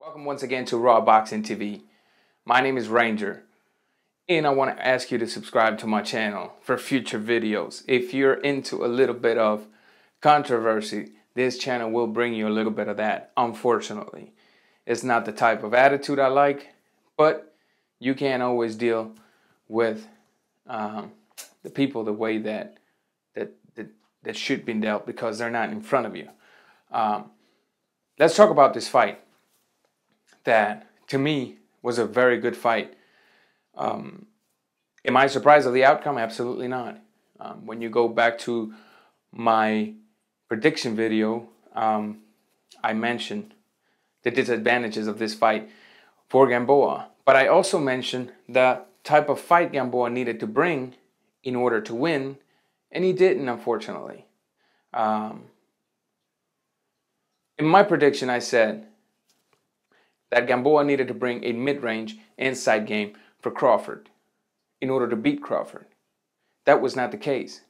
Welcome once again to Raw Boxing TV. My name is Ranger, and I want to ask you to subscribe to my channel for future videos. If you're into a little bit of controversy, this channel will bring you a little bit of that. Unfortunately, it's not the type of attitude I like, but you can't always deal with the people the way that should be dealt because they're not in front of you. Let's talk about this fight that, to me, was a very good fight. Am I surprised of the outcome? Absolutely not. When you go back to my prediction video, I mentioned the disadvantages of this fight for Gamboa. But I also mentioned the type of fight Gamboa needed to bring in order to win, and he didn't, unfortunately. In my prediction, I said that Gamboa needed to bring a mid-range inside game for Crawford in order to beat Crawford. That was not the case.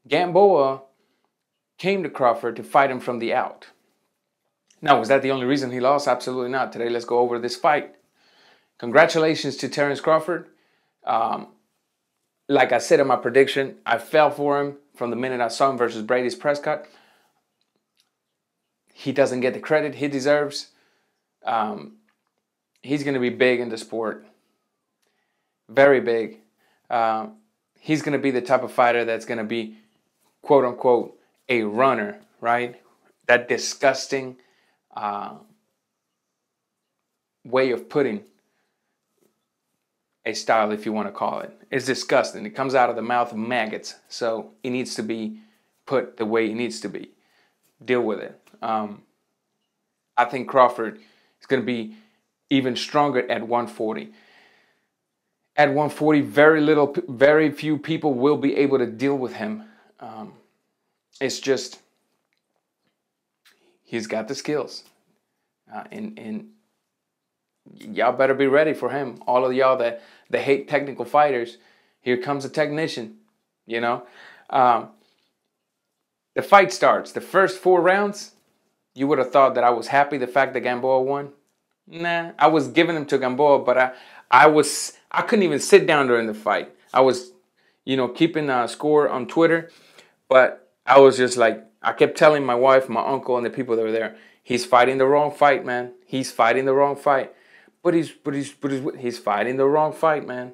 Gamboa came to Crawford to fight him from the out. Now, was that the only reason he lost? Absolutely not. Today, let's go over this fight. Congratulations to Terence Crawford. Like I said in my prediction, I fell for him from the minute I saw him versus Brady's Prescott. He doesn't get the credit he deserves. He's going to be big in the sport. Very big. He's going to be the type of fighter that's going to be, quote unquote, a runner, right? That disgusting way of putting a style, if you want to call it. It's disgusting. It comes out of the mouth of maggots. So it needs to be put the way it needs to be. Deal with it. I think Crawford is going to be even stronger at 140. At 140, very few people will be able to deal with him. It's just, he's got the skills. And y'all better be ready for him. All of y'all that hate technical fighters, here comes a technician, you know. The fight starts. The first 4 rounds, you would have thought that I was happy the fact that Gamboa won. Nah, I was giving him to Gamboa, but I couldn't even sit down during the fight. I was, keeping a score on Twitter, but I was just like, I kept telling my wife, my uncle, and the people that were there, he's fighting the wrong fight, man. He's fighting the wrong fight. But he's fighting the wrong fight, man.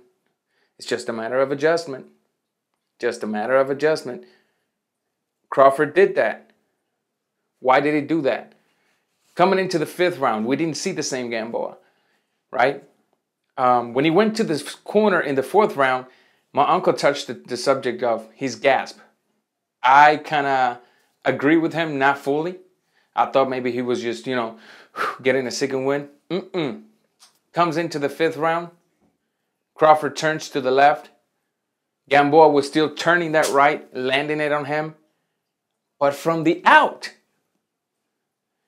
It's just a matter of adjustment. Just a matter of adjustment. Crawford did that. Why did he do that? Coming into the 5th round, we didn't see the same Gamboa, right? When he went to this corner in the 4th round, my uncle touched the subject of his gasp. I kind of agree with him, not fully. I thought maybe he was just, getting a second win. Comes into the 5th round. Crawford turns to the left. Gamboa was still turning that right, landing it on him. But from the out,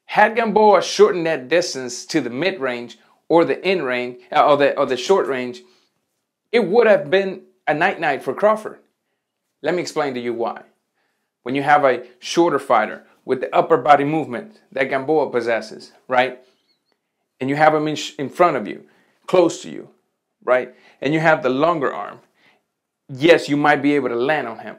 had Gamboa shortened that distance to the mid-range or the in-range or the short range, it would have been a night-night for Crawford. Let me explain to you why. When you have a shorter fighter with the upper body movement that Gamboa possesses, right? And you have him in front of you, close to you, right? And you have the longer arm. Yes, you might be able to land on him.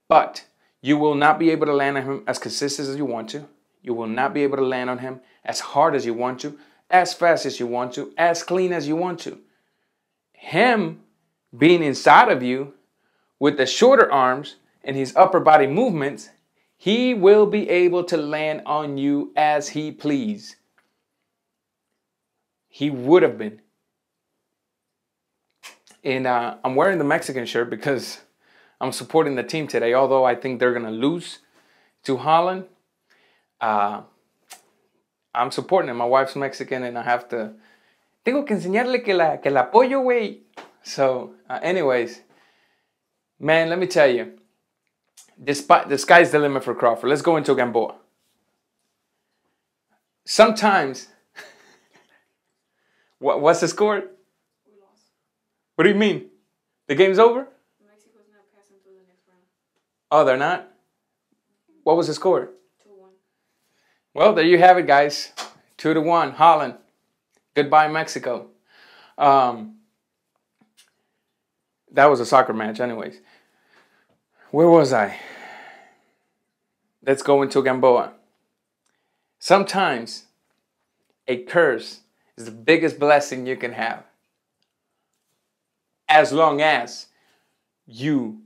But you will not be able to land on him as consistent as you want to. You will not be able to land on him as hard as you want to, as fast as you want to, as clean as you want to. Him being inside of you with the shorter arms and his upper body movements, he will be able to land on you as he please. He would have been. And I'm wearing the Mexican shirt because I'm supporting the team today, although I think they're going to lose to Holland. I'm supporting them. My wife's Mexican, and I have to... Tengo que enseñarle que la apoyo, güey. So, anyways, man, let me tell you. Despite the sky's the limit for Crawford. Let's go into Gamboa. Sometimes... What's the score? We lost. What do you mean? The game's over? Mexico's not passing through the next round. Oh, they're not? What was the score? 2-1. Well, there you have it, guys. 2-1, Holland. Goodbye, Mexico. That was a soccer match, anyways. Where was I? Let's go into Gamboa. Sometimes a curse is the biggest blessing you can have, as long as you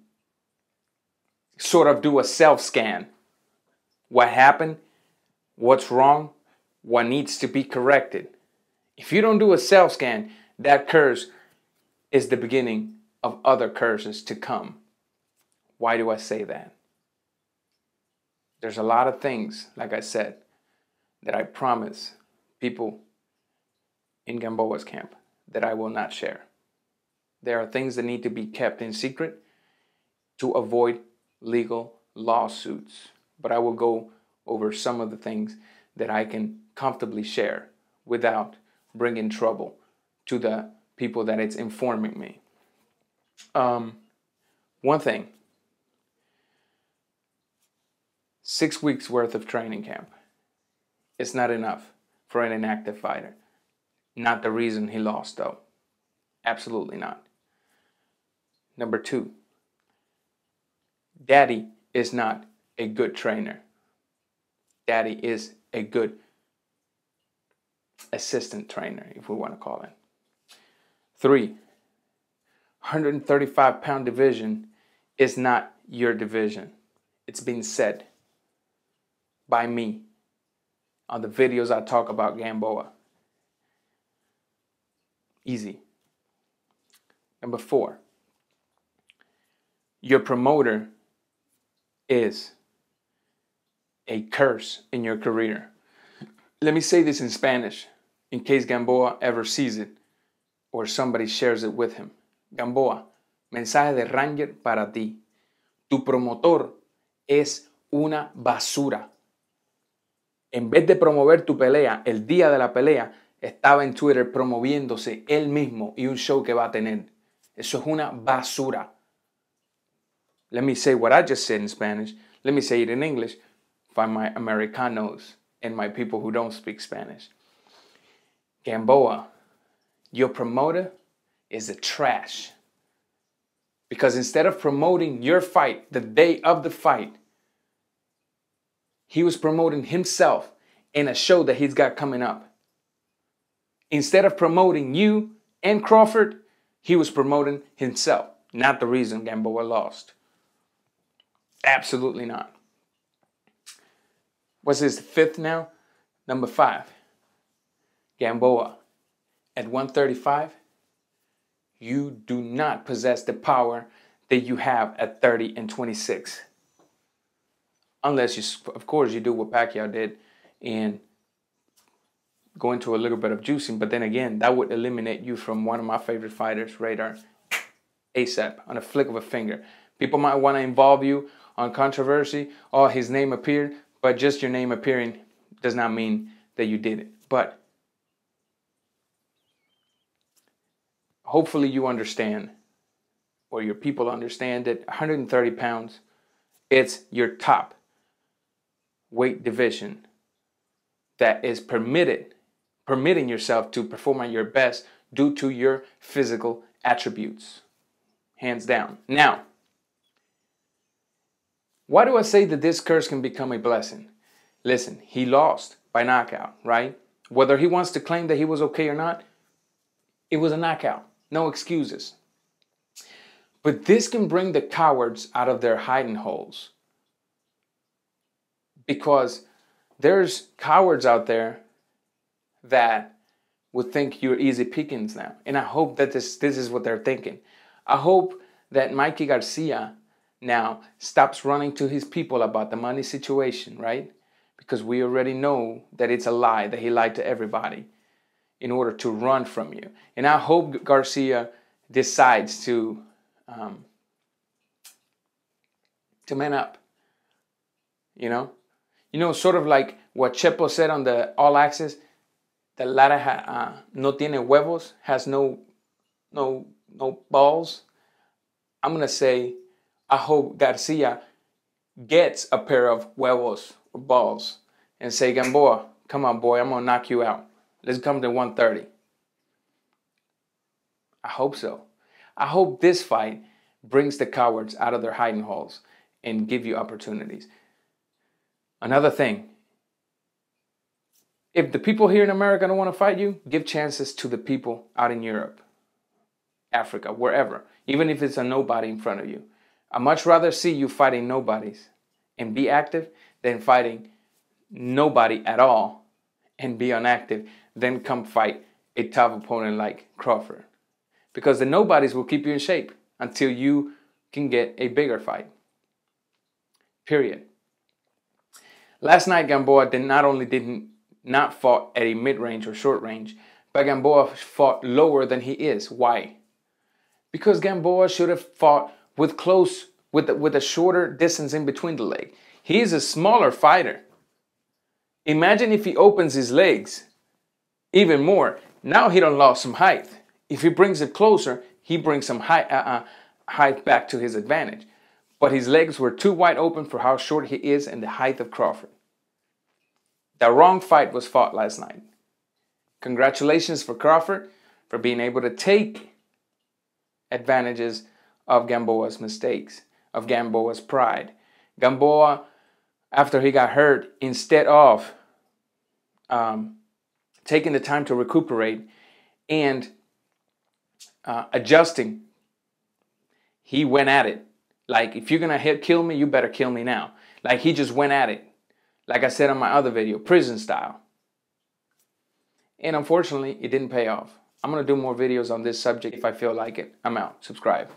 sort of do a self-scan. What happened? What's wrong? What needs to be corrected? If you don't do a self-scan, that curse is the beginning of other curses to come. Why do I say that? There's a lot of things, like I said, that I promise people in Gamboa's camp that I will not share. There are things that need to be kept in secret to avoid legal lawsuits. But I will go over some of the things that I can comfortably share without bringing trouble to the people that it's informing me. One thing, 6 weeks worth of training camp. It's not enough for an inactive fighter. Not the reason he lost, though. Absolutely not. Number 2, Daddy is not a good trainer. Daddy is a good assistant trainer, if we want to call it. 3, 135-pound division is not your division. It's been said by me on the videos I talk about Gamboa. Easy. Number 4, your promoter is a curse in your career. Let me say this in Spanish in case Gamboa ever sees it or somebody shares it with him. Gamboa, mensaje de Ranger para ti. Tu promotor es una basura. En vez de promover tu pelea, el día de la pelea, estaba en Twitter promoviéndose él mismo y un show que va a tener. Eso es una basura. Let me say what I just said in Spanish. Let me say it in English for my Americanos and my people who don't speak Spanish. Gamboa, your promoter is a trash. Because instead of promoting your fight the day of the fight, he was promoting himself in a show that he's got coming up. Instead of promoting you and Crawford, he was promoting himself. Not the reason Gamboa lost. Absolutely not. What's his 5th now? Number 5. Gamboa. At 135, you do not possess the power that you have at 30 and 26. Unless, you, of course, you do what Pacquiao did and go into a little bit of juicing. But then again, that would eliminate you from one of my favorite fighters, Radar, ASAP, on a flick of a finger. People might want to involve you on controversy. Oh, his name appeared. But just your name appearing does not mean that you did it. But hopefully you understand, or your people understand, that 130 pounds, it's your top weight division that is permitting yourself to perform at your best due to your physical attributes. Hands down. Now, why do I say that this curse can become a blessing? Listen, he lost by knockout, right? Whether he wants to claim that he was okay or not, it was a knockout. No excuses. But this can bring the cowards out of their hiding holes. Because there's cowards out there that would think you're easy pickings now. And I hope that this is what they're thinking. I hope that Mikey Garcia now stops running to his people about the money situation, right? Because we already know that it's a lie, that he lied to everybody in order to run from you. And I hope Garcia decides to man up, you know? You know, sort of like what Chepo said on the All Access, that Lara no tiene huevos, has no balls. I'm going to say, I hope Garcia gets a pair of huevos or balls and say, Gamboa, Come on, boy, I'm going to knock you out. Let's come to 130. I hope so. I hope this fight brings the cowards out of their hiding holes and give you opportunities. Another thing, if the people here in America don't want to fight you, give chances to the people out in Europe, Africa, wherever, even if it's a nobody in front of you. I'd much rather see you fighting nobodies and be active than fighting nobody at all and be inactive, then come fight a tough opponent like Crawford. Because the nobodies will keep you in shape until you can get a bigger fight. Period. Last night, Gamboa did not fought at a mid-range or short range, but Gamboa fought lower than he is. Why? Because Gamboa should have fought with a shorter distance in between the leg. He is a smaller fighter. Imagine if he opens his legs even more. Now he done lost some height. If he brings it closer, he brings some height back to his advantage. But his legs were too wide open for how short he is and the height of Crawford. The wrong fight was fought last night. Congratulations for Crawford for being able to take advantages of Gamboa's mistakes, of Gamboa's pride. Gamboa, after he got hurt, instead of taking the time to recuperate and adjusting, he went at it. Like, if you're going to kill me, you better kill me now. Like, he just went at it. Like I said on my other video, prison style. And unfortunately, it didn't pay off. I'm going to do more videos on this subject if I feel like it. I'm out. Subscribe.